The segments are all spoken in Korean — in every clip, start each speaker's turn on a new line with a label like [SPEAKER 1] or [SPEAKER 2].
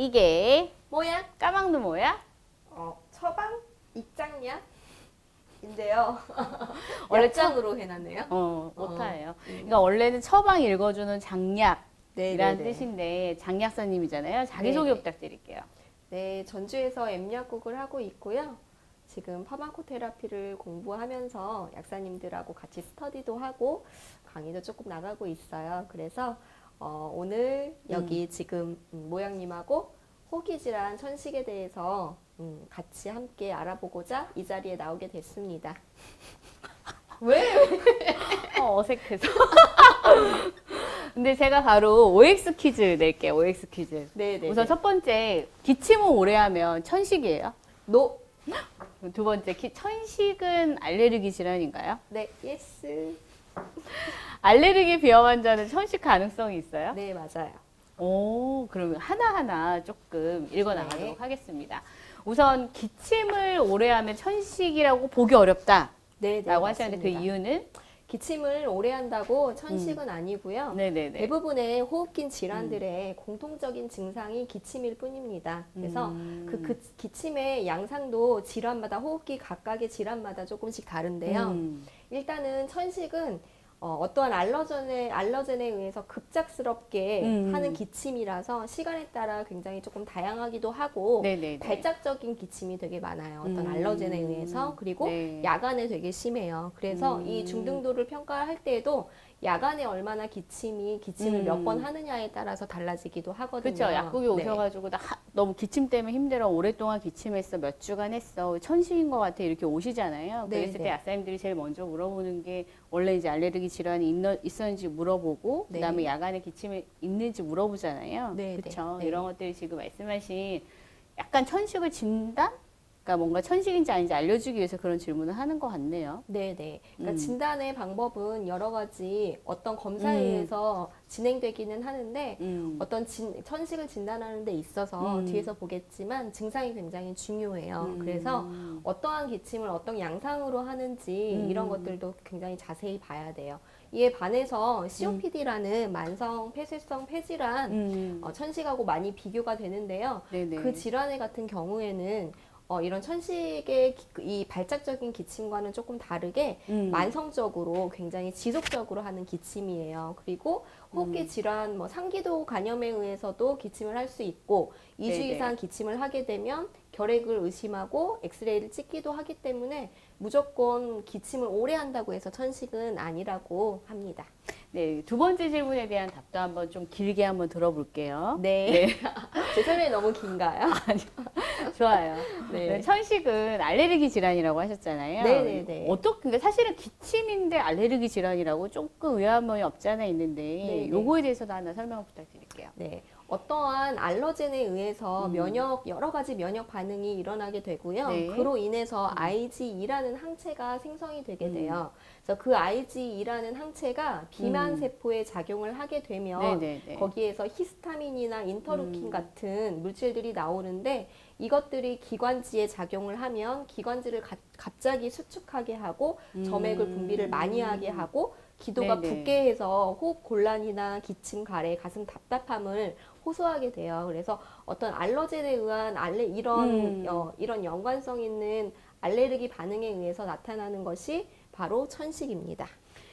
[SPEAKER 1] 이게
[SPEAKER 2] 뭐야?
[SPEAKER 1] 까망도 뭐야?
[SPEAKER 2] 처방 입장약인데요.
[SPEAKER 1] 원래
[SPEAKER 2] 약장으로 해놨네요.
[SPEAKER 1] 오타예요. 그러니까 원래는 처방 읽어주는 장약이라는
[SPEAKER 2] 네네네.
[SPEAKER 1] 뜻인데 장약사님이잖아요. 자기소개
[SPEAKER 2] 네네.
[SPEAKER 1] 부탁드릴게요.
[SPEAKER 2] 네, 전주에서 M약국을 하고 있고요. 지금 파마코테라피를 공부하면서 약사님들하고 같이 스터디도 하고 강의도 조금 나가고 있어요. 그래서 오늘 여기 지금 모양님하고 호기질환 천식에 대해서 같이 함께 알아보고자 이 자리에 나오게 됐습니다. 왜?
[SPEAKER 1] 어색해서. 근데 제가 바로 OX 퀴즈 낼게요. OX 퀴즈.
[SPEAKER 2] 네네.
[SPEAKER 1] 우선 첫 번째, 기침을 오래 하면 천식이에요?
[SPEAKER 2] 노.
[SPEAKER 1] 두 번째, 천식은 알레르기 질환인가요?
[SPEAKER 2] 네, 예스.
[SPEAKER 1] 알레르기 비염 환자는 천식 가능성이 있어요?
[SPEAKER 2] 네, 맞아요.
[SPEAKER 1] 오, 그러면 하나하나 조금 읽어나가도록
[SPEAKER 2] 네.
[SPEAKER 1] 하겠습니다. 우선 기침을 오래 하면 천식이라고 보기 어렵다라고
[SPEAKER 2] 네,
[SPEAKER 1] 하셨는데 그
[SPEAKER 2] 맞습니다.
[SPEAKER 1] 이유는?
[SPEAKER 2] 기침을 오래 한다고 천식은 아니고요.
[SPEAKER 1] 네네네.
[SPEAKER 2] 대부분의 호흡기 질환들의 공통적인 증상이 기침일 뿐입니다. 그래서 그 기침의 양상도 질환마다 호흡기 각각의 질환마다 조금씩 다른데요. 일단은 천식은 어떠한 알러젠에 의해서 급작스럽게 하는 기침이라서 시간에 따라 굉장히 조금 다양하기도 하고
[SPEAKER 1] 네네네.
[SPEAKER 2] 발작적인 기침이 되게 많아요. 어떤 알러젠에 의해서. 그리고
[SPEAKER 1] 네.
[SPEAKER 2] 야간에 되게 심해요. 그래서 이 중등도를 평가할 때에도 야간에 얼마나 기침을 몇 번 하느냐에 따라서 달라지기도 하거든요.
[SPEAKER 1] 그렇죠. 약국에
[SPEAKER 2] 네.
[SPEAKER 1] 오셔가지고 나 너무 기침 때문에 힘들어. 오랫동안 기침했어. 몇 주간 했어. 천식인 것 같아. 이렇게 오시잖아요.
[SPEAKER 2] 네,
[SPEAKER 1] 그랬을
[SPEAKER 2] 네.
[SPEAKER 1] 때 약사님들이 제일 먼저 물어보는 게 원래 이제 알레르기 질환이 있었는지 물어보고
[SPEAKER 2] 네.
[SPEAKER 1] 그다음에 야간에 기침이 있는지 물어보잖아요.
[SPEAKER 2] 네,
[SPEAKER 1] 그렇죠.
[SPEAKER 2] 네.
[SPEAKER 1] 이런 것들이 지금 말씀하신 약간 천식을 진단? 그러니까 뭔가 천식인지 아닌지 알려주기 위해서 그런 질문을 하는 것 같네요.
[SPEAKER 2] 네네. 그러니까 진단의 방법은 여러 가지 어떤 검사에 의해서 진행되기는 하는데 어떤 천식을 진단하는 데 있어서 뒤에서 보겠지만 증상이 굉장히 중요해요. 그래서 어떠한 기침을 어떤 양상으로 하는지 이런 것들도 굉장히 자세히 봐야 돼요. 이에 반해서 COPD라는 만성 폐쇄성 폐질환 천식하고 많이 비교가 되는데요.
[SPEAKER 1] 네네.
[SPEAKER 2] 그 질환의 같은 경우에는 이런 천식의 이 발작적인 기침과는 조금 다르게 만성적으로 굉장히 지속적으로 하는 기침이에요. 그리고 호흡기 질환, 상기도 간염에 의해서도 기침을 할 수 있고 2주
[SPEAKER 1] 네네.
[SPEAKER 2] 이상 기침을 하게 되면 결핵을 의심하고 엑스레이를 찍기도 하기 때문에 무조건 기침을 오래 한다고 해서 천식은 아니라고 합니다.
[SPEAKER 1] 네, 두 번째 질문에 대한 답도 한번 좀 길게 한번 들어볼게요.
[SPEAKER 2] 네. 제 설명이 너무 긴가요?
[SPEAKER 1] 좋아요.
[SPEAKER 2] 네.
[SPEAKER 1] 네, 천식은 알레르기 질환이라고 하셨잖아요.
[SPEAKER 2] 네네네.
[SPEAKER 1] 그러니까 사실은 기침인데 알레르기 질환이라고 조금 의아함이 없지 않아 있는데
[SPEAKER 2] 네네.
[SPEAKER 1] 요거에 대해서도 하나 설명을 부탁드릴게요.
[SPEAKER 2] 네. 어떠한 알러젠에 의해서 여러 가지 면역 반응이 일어나게 되고요.
[SPEAKER 1] 네.
[SPEAKER 2] 그로 인해서 IgE라는 항체가 생성이 되게 돼요. 그래서 그 IgE라는 항체가 비만 세포에 작용을 하게 되면
[SPEAKER 1] 네네네.
[SPEAKER 2] 거기에서 히스타민이나 인터루킨 같은 물질들이 나오는데 이것들이 기관지에 작용을 하면 기관지를 갑자기 수축하게 하고 점액을 분비를 많이 하게 하고 기도가
[SPEAKER 1] 네네.
[SPEAKER 2] 붓게 해서 호흡 곤란이나 기침, 가래, 가슴 답답함을 호소하게 돼요. 그래서 어떤 알러젠에 의한 이런 연관성 있는 알레르기 반응에 의해서 나타나는 것이 바로 천식입니다.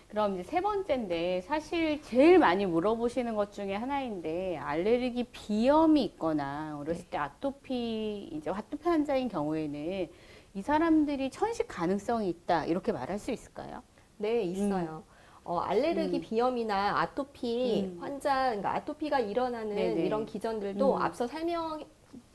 [SPEAKER 1] 그럼 이제 세 번째인데 사실 제일 많이 물어보시는 것 중에 하나인데 알레르기 비염이 있거나 어렸을 때 아토피 환자인 경우에는 이 사람들이 천식 가능성이 있다 이렇게 말할 수 있을까요?
[SPEAKER 2] 네, 있어요. 알레르기 비염이나 아토피 그러니까 아토피가 일어나는
[SPEAKER 1] 네네.
[SPEAKER 2] 이런 기전들도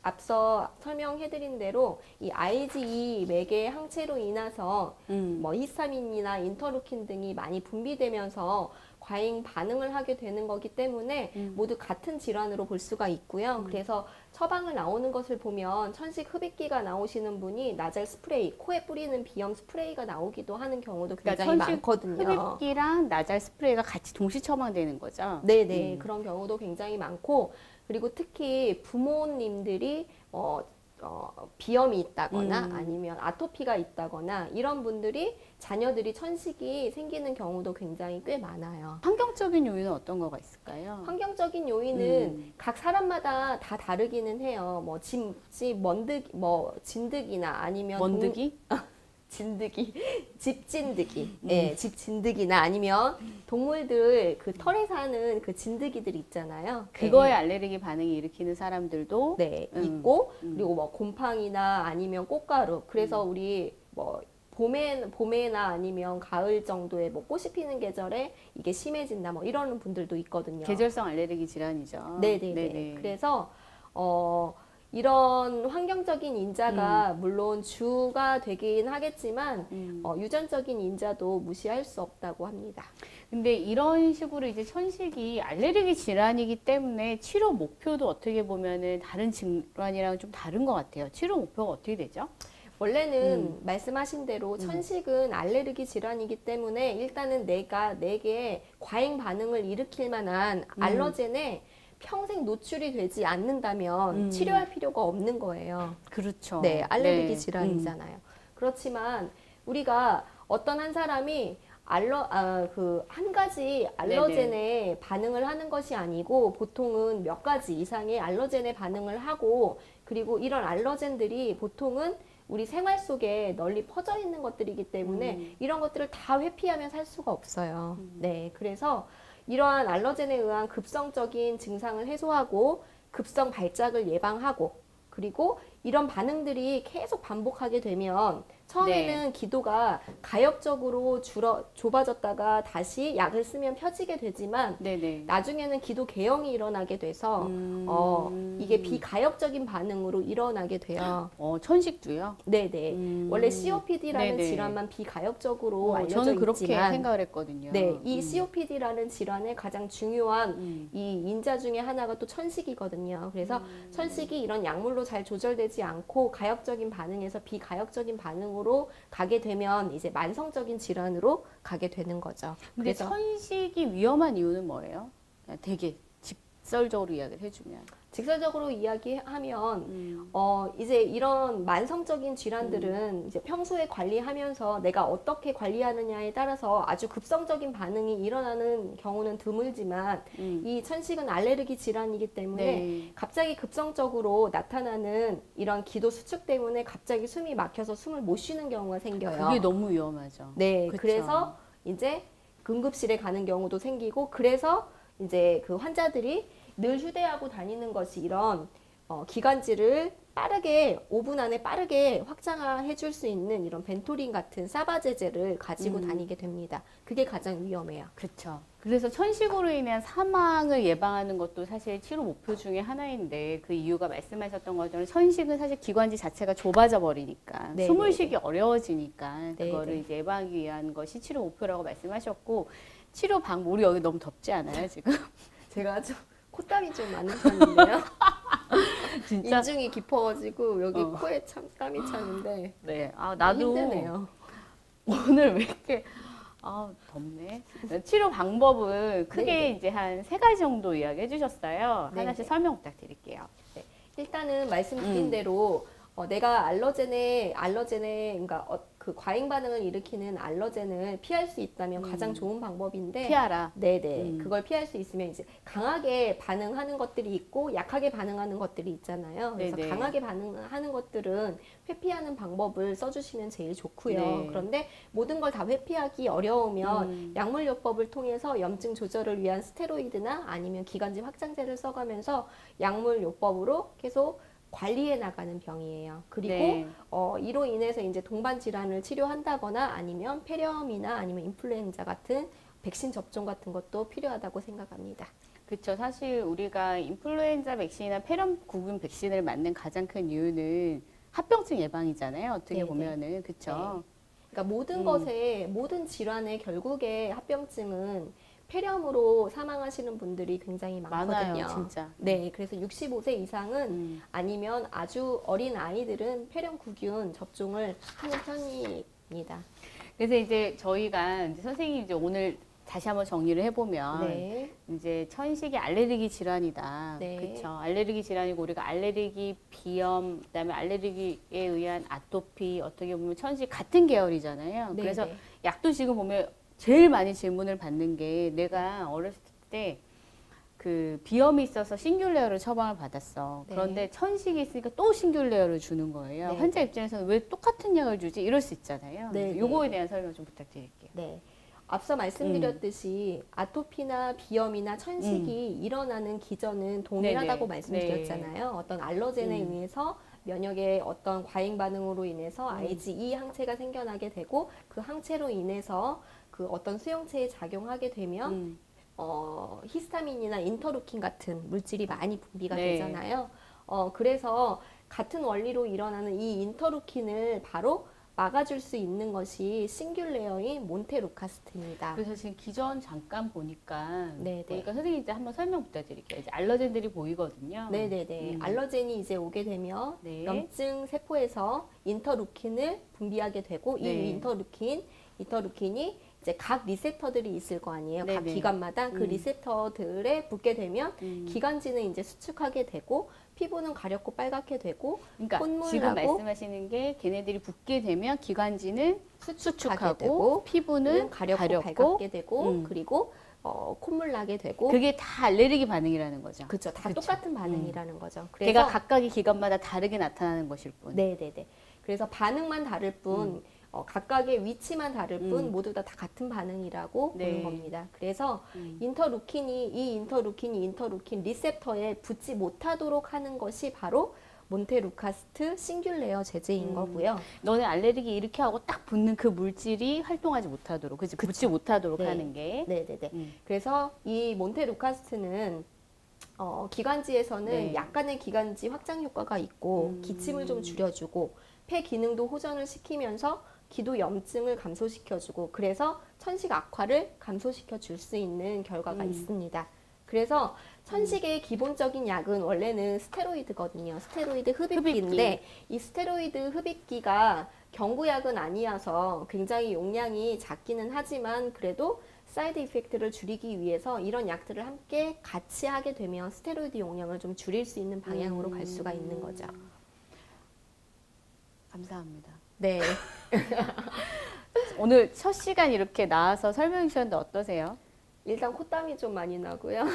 [SPEAKER 2] 앞서 설명해드린 대로 이 IgE 매개 항체로 인해서 히스타민이나 인터루킨 등이 많이 분비되면서 과잉 반응을 하게 되는 거기 때문에 모두 같은 질환으로 볼 수가 있고요. 그래서 처방을 나오는 것을 보면 천식 흡입기가 나오시는 분이 나잘 스프레이, 코에 뿌리는 비염 스프레이가 나오기도 하는 경우도 굉장히 많거든요.
[SPEAKER 1] 흡입기랑 나잘 스프레이가 같이 동시 처방되는 거죠?
[SPEAKER 2] 네네. 그런 경우도 굉장히 많고 그리고 특히 부모님들이 비염이 있다거나 아니면 아토피가 있다거나 이런 분들이 자녀들이 천식이 생기는 경우도 굉장히 꽤 많아요.
[SPEAKER 1] 환경적인 요인은 어떤 거가 있을까요?
[SPEAKER 2] 환경적인 요인은 각 사람마다 다 다르기는 해요. 뭐 진드기나 아니면
[SPEAKER 1] 먼드기?
[SPEAKER 2] 진드기, 집진드기, 예, 집진드기나 아니면 동물들 그 털에 사는 그 진드기들 있잖아요.
[SPEAKER 1] 그거에 알레르기 반응이 일으키는 사람들도
[SPEAKER 2] 네, 있고 그리고 뭐 곰팡이나 아니면 꽃가루. 그래서 우리 뭐 봄에나 아니면 가을 정도에 뭐 꽃이 피는 계절에 이게 심해진다 뭐 이러는 분들도 있거든요.
[SPEAKER 1] 계절성 알레르기 질환이죠.
[SPEAKER 2] 네네네. 그래서 이런 환경적인 인자가 물론 주가 되긴 하겠지만 유전적인 인자도 무시할 수 없다고 합니다.
[SPEAKER 1] 근데 이런 식으로 이제 천식이 알레르기 질환이기 때문에 치료 목표도 어떻게 보면은 다른 질환이랑 좀 다른 것 같아요. 치료 목표가 어떻게 되죠?
[SPEAKER 2] 원래는 말씀하신 대로 천식은 알레르기 질환이기 때문에 일단은 내게 과잉 반응을 일으킬 만한 알러젠에 평생 노출이 되지 않는다면 치료할 필요가 없는 거예요.
[SPEAKER 1] 그렇죠.
[SPEAKER 2] 네, 알레르기 질환이잖아요. 그렇지만 우리가 어떤 한 사람이 한 가지 알러젠에 반응을 하는 것이 아니고 보통은 몇 가지 이상의 알러젠에 반응을 하고 그리고 이런 알러젠들이 보통은 우리 생활 속에 널리 퍼져 있는 것들이기 때문에 이런 것들을 다 회피하면 살 수가 없어요. 네, 그래서 이러한 알러젠에 의한 급성적인 증상을 해소하고 급성 발작을 예방하고 그리고 이런 반응들이 계속 반복하게 되면 처음에는 기도가 가역적으로 좁아졌다가 다시 약을 쓰면 펴지게 되지만 나중에는 기도 개형이 일어나게 돼서 이게 비가역적인 반응으로 일어나게 돼요.
[SPEAKER 1] 천식도요?
[SPEAKER 2] 네네. 원래 COPD라는 질환만 비가역적으로 알려져
[SPEAKER 1] 저는 그렇게
[SPEAKER 2] 있지만
[SPEAKER 1] 생각을 했거든요.
[SPEAKER 2] 네, 이 COPD라는 질환의 가장 중요한 이 인자 중에 하나가 또 천식이거든요. 그래서 천식이 이런 약물로 잘 조절되지 않고 가역적인 반응에서 비가역적인 반응으로 가게 되면 이제 만성적인 질환으로 가게 되는 거죠.
[SPEAKER 1] 근데
[SPEAKER 2] 그래서
[SPEAKER 1] 천식이 위험한 이유는 뭐예요? 되게 직설적으로 이야기를 해주면.
[SPEAKER 2] 직설적으로 이야기하면 이제 이런 만성적인 질환들은 이제 평소에 관리하면서 내가 어떻게 관리하느냐에 따라서 아주 급성적인 반응이 일어나는 경우는 드물지만 이 천식은 알레르기 질환이기 때문에 갑자기 급성적으로 나타나는 이런 기도 수축 때문에 갑자기 숨이 막혀서 숨을 못 쉬는 경우가 생겨요.
[SPEAKER 1] 그게 너무 위험하죠.
[SPEAKER 2] 네,
[SPEAKER 1] 그쵸?
[SPEAKER 2] 그래서 이제 응급실에 가는 경우도 생기고 그래서 이제 그 환자들이 늘 휴대하고 다니는 것이 이런 기관지를 빠르게 5분 안에 빠르게 확장해 줄 수 있는 이런 벤토린 같은 사바제제를 가지고 다니게 됩니다. 그게 가장 위험해요.
[SPEAKER 1] 그렇죠. 그래서 천식으로 인한 사망을 예방하는 것도 사실 치료 목표 중에 하나인데 그 이유가 말씀하셨던 것처럼 천식은 사실 기관지 자체가 좁아져 버리니까 숨을 쉬기 어려워지니까 그거를 이제 예방하기 위한 것이 치료 목표라고 말씀하셨고 치료 방법 우리 여기 너무 덥지 않아요 지금?
[SPEAKER 2] 제가 좀 콧땀이 좀 많은 편인데요.
[SPEAKER 1] 진짜
[SPEAKER 2] 인중이 깊어가지고 여기 코에 참 땀이 차는데
[SPEAKER 1] 네, 나도
[SPEAKER 2] 힘드네요.
[SPEAKER 1] 오늘 왜 이렇게 덥네. 치료 방법은 크게 이제 한 3가지 정도 이야기해 주셨어요. 하나씩 설명 부탁드릴게요.
[SPEAKER 2] 네. 일단은 말씀드린 대로 내가 알러젠에 그러니까 그 과잉 반응을 일으키는 알러젠을 피할 수 있다면 가장 좋은 방법인데
[SPEAKER 1] 피하라.
[SPEAKER 2] 네네. 그걸 피할 수 있으면 이제 강하게 반응하는 것들이 있고 약하게 반응하는 것들이 있잖아요. 그래서 강하게 반응하는 것들은 회피하는 방법을 써주시면 제일 좋고요. 그런데 모든 걸 다 회피하기 어려우면 약물요법을 통해서 염증 조절을 위한 스테로이드나 아니면 기관지 확장제를 써가면서 약물요법으로 계속 관리해 나가는 병이에요. 그리고 이로 인해서 이제 동반 질환을 치료한다거나 아니면 폐렴이나 아니면 인플루엔자 같은 백신 접종 같은 것도 필요하다고 생각합니다.
[SPEAKER 1] 그렇죠. 사실 우리가 인플루엔자 백신이나 폐렴구균 백신을 맞는 가장 큰 이유는 합병증 예방이잖아요. 어떻게 보면은 그렇죠.
[SPEAKER 2] 그러니까 모든 질환의 결국에 합병증은 폐렴으로 사망하시는 분들이 굉장히 많거든요.
[SPEAKER 1] 많아요, 진짜.
[SPEAKER 2] 네, 그래서 65세 이상은 아니면 아주 어린 아이들은 폐렴구균 접종을 하는 편입니다.
[SPEAKER 1] 그래서 이제 저희가 이제 선생님이 이제 오늘 다시 한번 정리를 해보면
[SPEAKER 2] 네.
[SPEAKER 1] 이제 천식이 알레르기 질환이다.
[SPEAKER 2] 네.
[SPEAKER 1] 그렇죠. 알레르기 질환이고 우리가 알레르기, 비염, 그다음에 알레르기에 의한 아토피 어떻게 보면 천식 같은 계열이잖아요.
[SPEAKER 2] 네,
[SPEAKER 1] 그래서
[SPEAKER 2] 네.
[SPEAKER 1] 약도 지금 보면 제일 많이 질문을 받는 게 내가 어렸을 때 그 비염이 있어서 싱귤레어를 처방을 받았어.
[SPEAKER 2] 네.
[SPEAKER 1] 그런데 천식이 있으니까 또 싱귤레어를 주는 거예요.
[SPEAKER 2] 네.
[SPEAKER 1] 환자 입장에서는 왜 똑같은 약을 주지? 이럴 수 있잖아요.
[SPEAKER 2] 네,
[SPEAKER 1] 그래서 요거에
[SPEAKER 2] 네.
[SPEAKER 1] 대한 설명 좀 부탁드릴게요.
[SPEAKER 2] 네. 앞서 말씀드렸듯이 아토피나 비염이나 천식이 일어나는 기전은 동일하다고
[SPEAKER 1] 네네.
[SPEAKER 2] 말씀드렸잖아요. 어떤 알러젠에 의해서 면역의 어떤 과잉 반응으로 인해서 IgE 항체가 생겨나게 되고 그 항체로 인해서 그 어떤 수용체에 작용하게 되면 히스타민이나 인터루킨 같은 물질이 많이 분비가
[SPEAKER 1] 네.
[SPEAKER 2] 되잖아요. 그래서 같은 원리로 일어나는 이 인터루킨을 바로 막아줄 수 있는 것이 싱귤레어인 몬테루카스트입니다.
[SPEAKER 1] 그래서 지금 기전 잠깐 보니까
[SPEAKER 2] 네네.
[SPEAKER 1] 선생님 이제 한번 설명 부탁드릴게요. 이제 알러젠들이 보이거든요.
[SPEAKER 2] 네네네. 알러젠이 이제 오게 되면
[SPEAKER 1] 네.
[SPEAKER 2] 염증 세포에서 인터루킨을 분비하게 되고
[SPEAKER 1] 네.
[SPEAKER 2] 이 인터루킨이 이제 각 리셉터들이 있을 거 아니에요. 각
[SPEAKER 1] 네네.
[SPEAKER 2] 기관마다 그 리셉터들에 붙게 되면 기관지는 이제 수축하게 되고 피부는 가렵고 빨갛게 되고
[SPEAKER 1] 그러니까
[SPEAKER 2] 콧물
[SPEAKER 1] 지금
[SPEAKER 2] 나고
[SPEAKER 1] 말씀하시는 게 걔네들이 붙게 되면 기관지는 수축하고
[SPEAKER 2] 되고
[SPEAKER 1] 피부는
[SPEAKER 2] 가렵고 빨갛게 되고 그리고 콧물 나게 되고
[SPEAKER 1] 그게 다 알레르기 반응이라는 거죠.
[SPEAKER 2] 그렇죠. 다
[SPEAKER 1] 그쵸.
[SPEAKER 2] 똑같은 반응이라는 거죠.
[SPEAKER 1] 걔가 각각의 기관마다 다르게 나타나는 것일 뿐.
[SPEAKER 2] 네네네. 그래서 반응만 다를 뿐 각각의 위치만 다를 뿐 모두 다 같은 반응이라고
[SPEAKER 1] 네.
[SPEAKER 2] 보는 겁니다. 그래서 인터루킨 리셉터에 붙지 못하도록 하는 것이 바로 몬테루카스트 싱귤레어 제제인 거고요.
[SPEAKER 1] 너네 알레르기 이렇게 하고 딱 붙는 그 물질이 활동하지 못하도록, 그치? 붙지 못하도록
[SPEAKER 2] 네.
[SPEAKER 1] 하는 게.
[SPEAKER 2] 네네네. 그래서 이 몬테루카스트는 기관지에서는
[SPEAKER 1] 네.
[SPEAKER 2] 약간의 기관지 확장 효과가 있고 기침을 좀 줄여주고 폐 기능도 호전을 시키면서 기도 염증을 감소시켜주고 그래서 천식 악화를 감소시켜 줄 수 있는 결과가 있습니다. 그래서 천식의 기본적인 약은 원래는 스테로이드거든요. 스테로이드 흡입기인데 이 스테로이드 흡입기가 경구약은 아니어서 굉장히 용량이 작기는 하지만 그래도 사이드 이펙트를 줄이기 위해서 이런 약들을 함께 같이 하게 되면 스테로이드 용량을 좀 줄일 수 있는 방향으로 갈 수가 있는 거죠.
[SPEAKER 1] 감사합니다.
[SPEAKER 2] 네.
[SPEAKER 1] 오늘 첫 시간 이렇게 나와서 설명해 주셨는데 어떠세요?
[SPEAKER 2] 일단 콧땀이 좀 많이 나고요.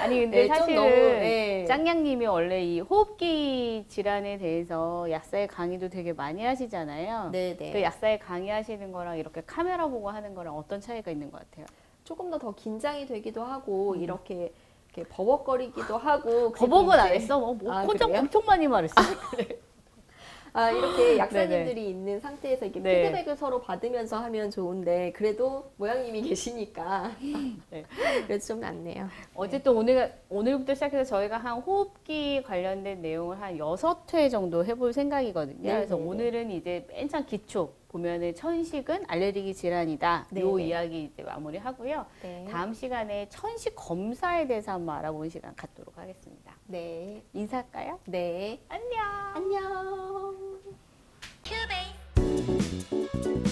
[SPEAKER 1] 아니 근데
[SPEAKER 2] 네, 좀
[SPEAKER 1] 사실은
[SPEAKER 2] 너무, 네.
[SPEAKER 1] 짱냥님이 원래 이 호흡기 질환에 대해서 약사의 강의도 되게 많이 하시잖아요.
[SPEAKER 2] 네네.
[SPEAKER 1] 그 약사의 강의하시는 거랑 이렇게 카메라 보고 하는 거랑 어떤 차이가 있는 것 같아요?
[SPEAKER 2] 조금 더 긴장이 되기도 하고 이렇게 버벅거리기도 하고
[SPEAKER 1] 버벅은 안
[SPEAKER 2] 이제-
[SPEAKER 1] 했어. 혼자
[SPEAKER 2] 그래요?
[SPEAKER 1] 엄청 많이 말했어.
[SPEAKER 2] 이렇게 약사님들이 있는 상태에서 이렇게
[SPEAKER 1] 네.
[SPEAKER 2] 피드백을 서로 받으면서 하면 좋은데 그래도 모양님이 계시니까
[SPEAKER 1] 네.
[SPEAKER 2] 그래도 좀 낫네요.
[SPEAKER 1] 어쨌든 오늘부터 시작해서 저희가 한 호흡기 관련된 내용을 한 6회 정도 해볼 생각이거든요.
[SPEAKER 2] 네,
[SPEAKER 1] 그래서
[SPEAKER 2] 네, 네.
[SPEAKER 1] 오늘은 이제 맨 처음 기초 보면은 천식은 알레르기 질환이다.
[SPEAKER 2] 네,
[SPEAKER 1] 요
[SPEAKER 2] 네.
[SPEAKER 1] 이야기 이제 마무리하고요.
[SPEAKER 2] 네.
[SPEAKER 1] 다음 시간에 천식 검사에 대해서 한번 알아보는 시간 갖도록 하겠습니다.
[SPEAKER 2] 네.
[SPEAKER 1] 인사할까요?
[SPEAKER 2] 네.
[SPEAKER 1] 안녕.
[SPEAKER 2] 안녕.
[SPEAKER 3] 큐베이